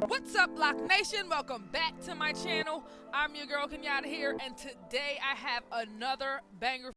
What's up, Loc Nation? Welcome back to my channel. I'm your girl Kenyatta here, and today I have another banger.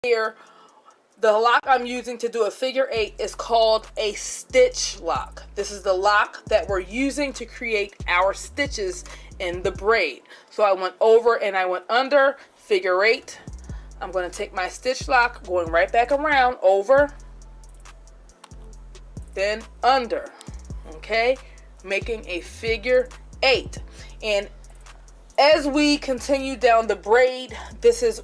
Here, the lock I'm using to do a figure 8 is called a stitch lock. This is the lock that we're using to create our stitches in the braid. So I went over and I went under, figure 8. I'm going to take my stitch lock, going right back around, over, then under, okay, making a figure 8. And as we continue down the braid, this is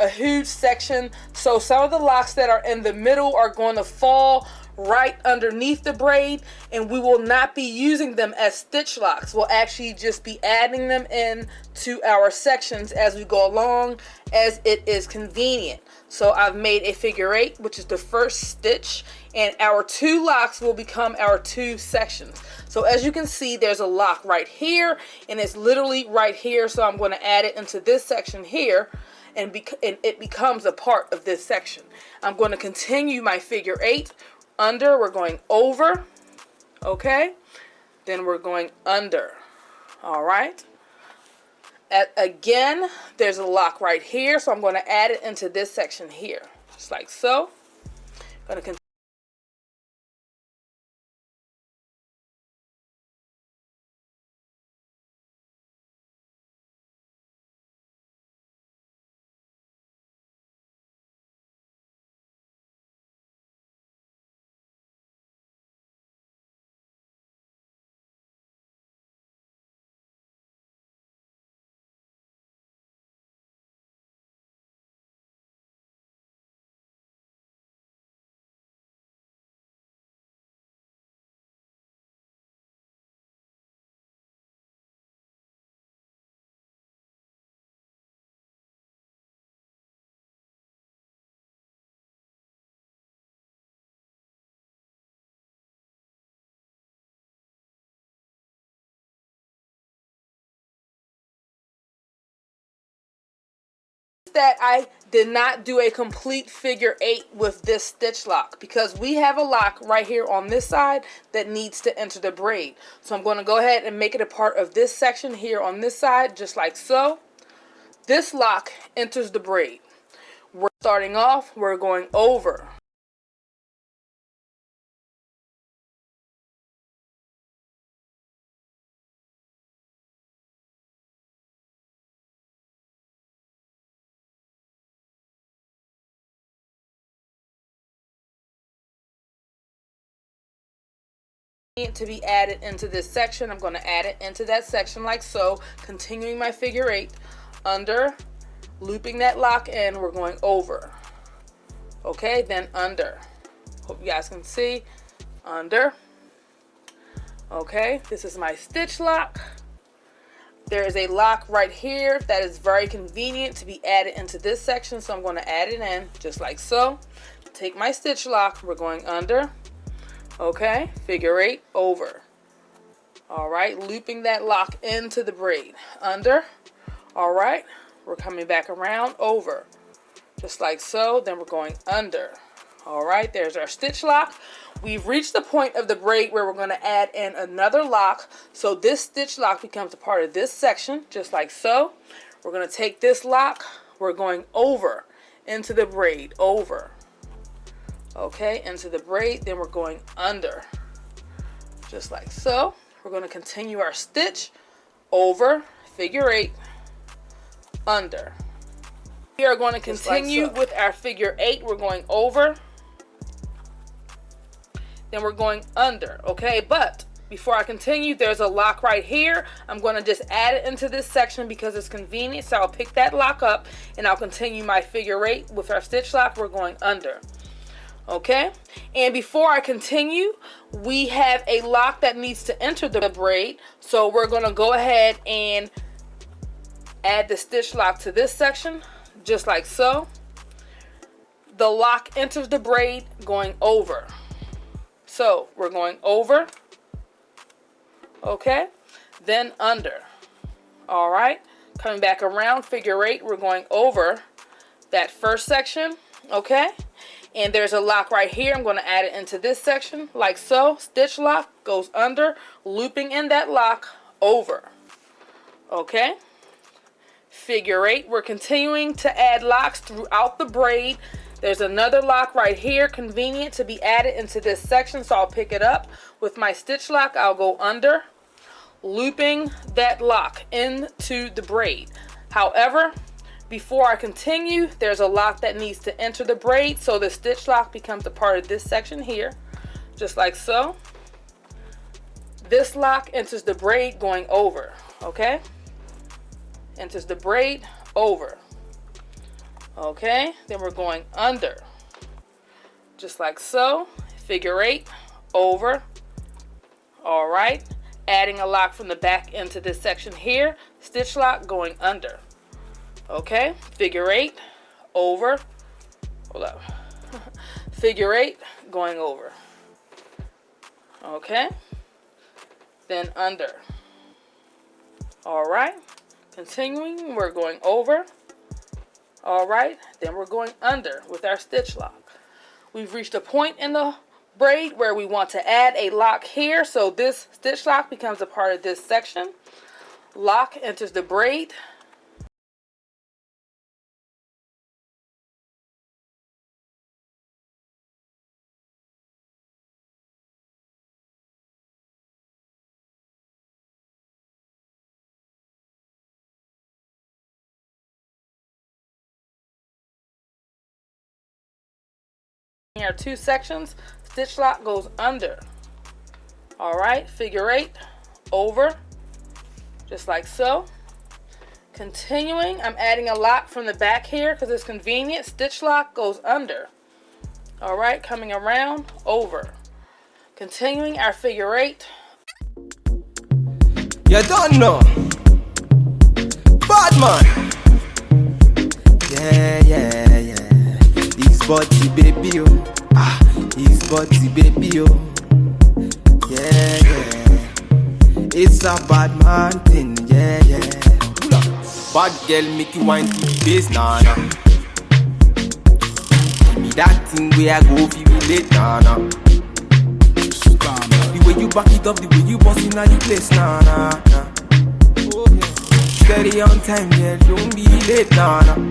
a huge section, so some of the locks that are in the middle are going to fall right underneath the braid, and we will not be using them as stitch locks. We'll actually just be adding them in to our sections as we go along, as it is convenient. So I've made a figure 8, which is the first stitch, and our 2 locks will become our 2 sections. So as you can see, there's a lock right here, and it's literally right here, so I'm going to add it into this section here, and it becomes a part of this section. I'm going to continue my figure 8. Under, we're going over, okay? Then we're going under, all right? Again, there's a lock right here, so I'm going to add it into this section here, just like so. I'm going to continue. That I did not do a complete figure 8 with this stitch lock, because we have a lock right here on this side that needs to enter the braid. So I'm going to go ahead and make it a part of this section here on this side, just like so. This lock enters the braid. We're starting off, we're going over. To be added into this section, I'm going to add it into that section like so, continuing my figure 8, under, looping that lock in, we're going over, okay, then under. Hope you guys can see, under, okay. This is my stitch lock. There is a lock right here that is very convenient to be added into this section, so I'm going to add it in just like so. Take my stitch lock, we're going under, okay, figure 8, over, All right, looping that lock into the braid. Under. All right, we're coming back around, over. Just like so, then we're going under. All right, there's our stitch lock. We've reached the point of the braid where we're going to add in another lock. So this stitch lock becomes a part of this section, just like so. We're going to take this lock, we're going over into the braid, over. Okay, into the braid, then we're going under. Just like so. We're going to continue our stitch, over, figure 8, under. We are going to continue like so. With our figure 8. We're going over, then we're going under. Okay, but before I continue, there's a lock right here. I'm going to just add it into this section because it's convenient. So I'll pick that lock up and I'll continue my figure 8 with our stitch lock. We're going under. Okay, and before I continue, we have a lock that needs to enter the braid. So we're going to go ahead and add the stitch lock to this section, just like so. The lock enters the braid going over. So we're going over, okay, then under. All right, coming back around, figure 8, we're going over that first section, okay, and there's a lock right here. I'm going to add it into this section, like so. Stitch lock goes under, looping in that lock, over, okay. Figure 8, we're continuing to add locks throughout the braid. There's another lock right here, convenient to be added into this section, so I'll pick it up. With my stitch lock, I'll go under, looping that lock into the braid. However, before I continue, there's a lock that needs to enter the braid, so the stitch lock becomes a part of this section here, just like so. This lock enters the braid going over, okay? Enters the braid, over. Okay, then we're going under, just like so. Figure 8, over. All right, adding a lock from the back into this section here. Stitch lock going under. Okay, figure 8, over. Hold up. Figure 8 going over. Okay, then under. All right, continuing, we're going over. All right, then we're going under with our stitch lock. We've reached a point in the braid where we want to add a lock here, so this stitch lock becomes a part of this section. Lock enters the braid. Our two sections, stitch lock goes under. All right, figure 8, over, just like so. Continuing, I'm adding a lock from the back here because it's convenient. Stitch lock goes under. All right, coming around, over. Continuing our figure 8. You don't know, bad man. Yeah, yeah, yeah. Youngbodzy baby, oh. Ah, Youngbodzy baby, oh. Yeah, yeah. It's a bad man thing, yeah, yeah. Bad girl make you wine to the base, nah, nah. Give me that thing where I go feel relate, nah, nah. The way you back it up, the way you bust in the place, nah, nah, nah. Steady on time, girl, don't be late, nah, nah.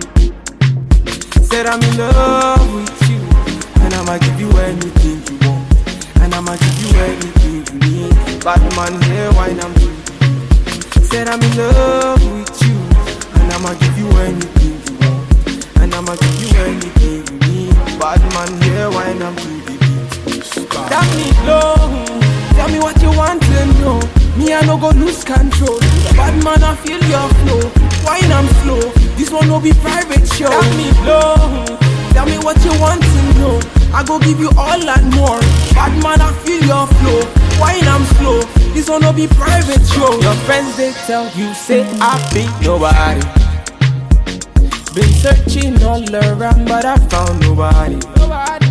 Said I'm in love with you, and I'ma give you anything you want, and I'ma give you anything you need. Bad man here, wine I'm doing. Said I'm in love with you, and I'ma give you anything you want, and I'ma give you anything you need. Bad man here, wine I'm doing. Tell me low, tell me what you want to know. Me I no go lose control. Bad man I feel your flow. Wine I'm slow. This one will be private show. Tell me low, tell me what you want to know. I go give you all and more. Bad man I feel your flow. Wine I'm slow. This one will be private show. Your friends they tell you say I be nobody. Been searching all around but I found nobody. Nobody.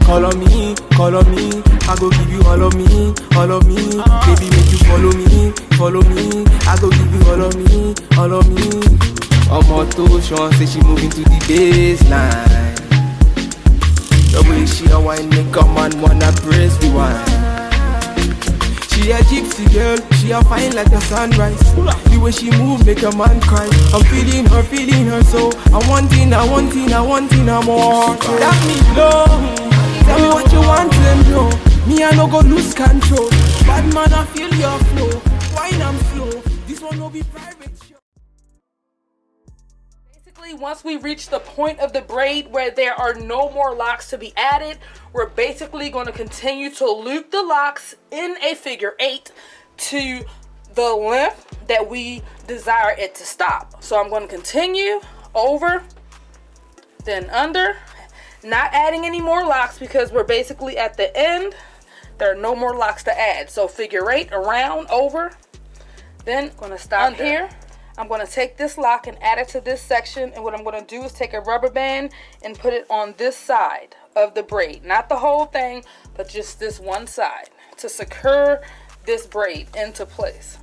Call on me, call on me. I go give you all of me, all of me. Baby, make you follow me, follow me. I go give you all of me, all of me. Omoto Sean say she moving to the baseline. The way she a wine make a man wanna praise the wine. She a gypsy girl, she a fine like the sunrise. The way she move make a man cry. I'm feeling her so I want it more. That me blow. Tell me what you want and know. Me I no go lose control. Bad man I feel your flow. Wine and flow. This one will be private show. Basically, once we reach the point of the braid where there are no more locks to be added, we're basically going to continue to loop the locks in a figure 8 to the length that we desire it to stop. So I'm going to continue over, then under, not adding any more locks because we're basically at the end. There are no more locks to add. So figure 8, around, over, then going to stop here. I'm going to take this lock and add it to this section, and what I'm going to do is take a rubber band and put it on this side of the braid. Not the whole thing, but just this one side to secure this braid into place.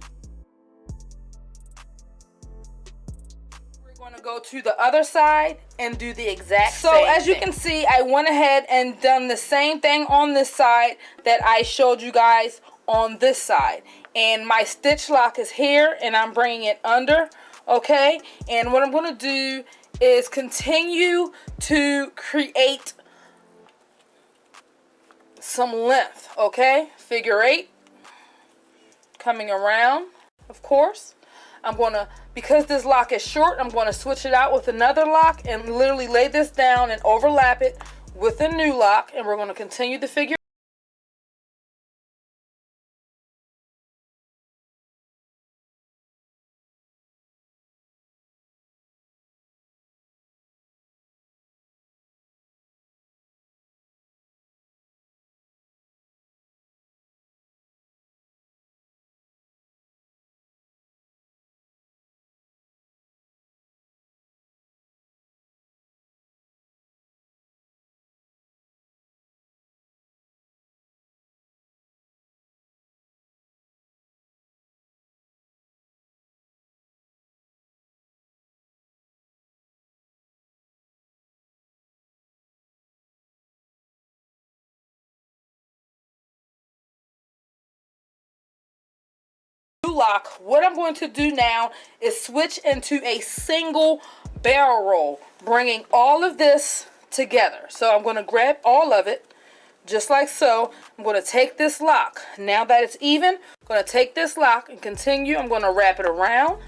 We're going to go to the other side and do the exact same thing. So as you can see, I went ahead and done the same thing on this side that I showed you guys on this side. And my stitch lock is here and I'm bringing it under, okay? And what I'm going to do is continue to create some length, okay? Figure 8, coming around, of course. I'm going to, because this lock is short, I'm going to switch it out with another lock and literally lay this down and overlap it with a new lock. And we're going to continue the figure. Lock. What I'm going to do now is switch into a single barrel roll, bringing all of this together. So I'm going to grab all of it just like so. I'm going to take this lock. Now that it's even, I'm going to take this lock and continue. I'm going to wrap it around.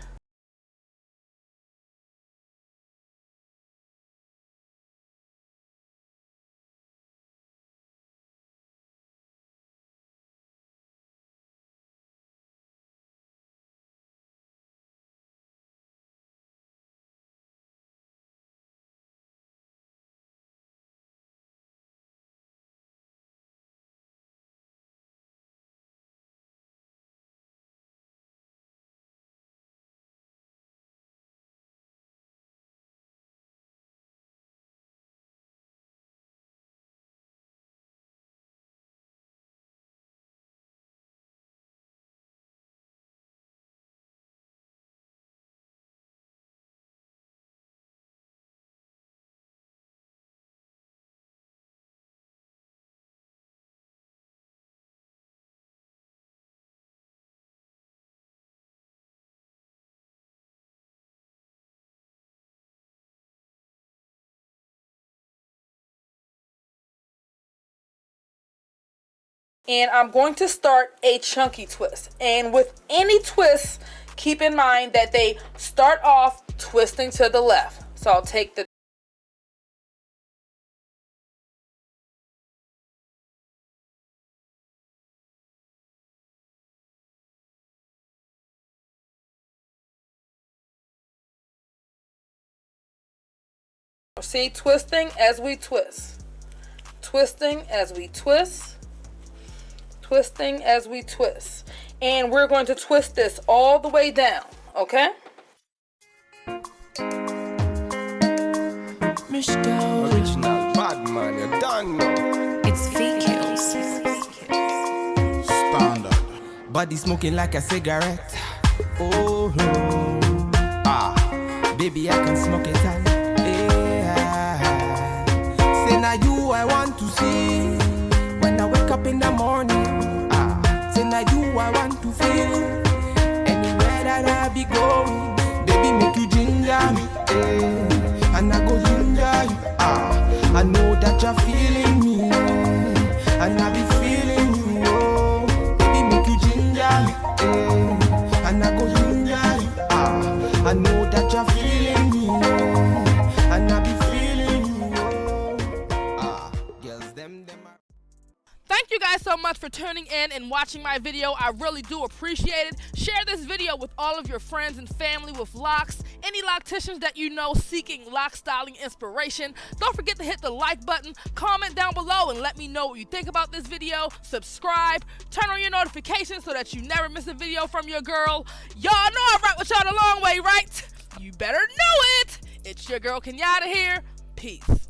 And I'm going to start a chunky twist. And with any twist, keep in mind that they start off twisting to the left. So I'll take the see, twisting as we twist. Twisting as we twist. Twisting as we twist. And we're going to twist this all the way down, okay? Original bad man, you don't know. Standard. Body smoking like a cigarette. Oh no. Baby, I can smoke it all. Yeah. Say now you I want to see when I wake up in the morning. Say now you I want to feel anywhere that I be going. Baby, make you ginger me, and I go ginger you. I know that you're feeling me, and I be feeling you. Oh, baby, make you ginger me, and I go ginger you. I know that you're feeling me, and I be feeling you. Girls, them. Thank you guys so much for tuning in and watching my video. I really do appreciate it. Share this video with all of your friends and family with locks. Any locticians that you know seeking lock styling inspiration. Don't forget to hit the like button, comment down below, and let me know what you think about this video. Subscribe, turn on your notifications so that you never miss a video from your girl. Y'all know I rock with y'all the long way, right? You better know it. It's your girl Kenyatta here. Peace.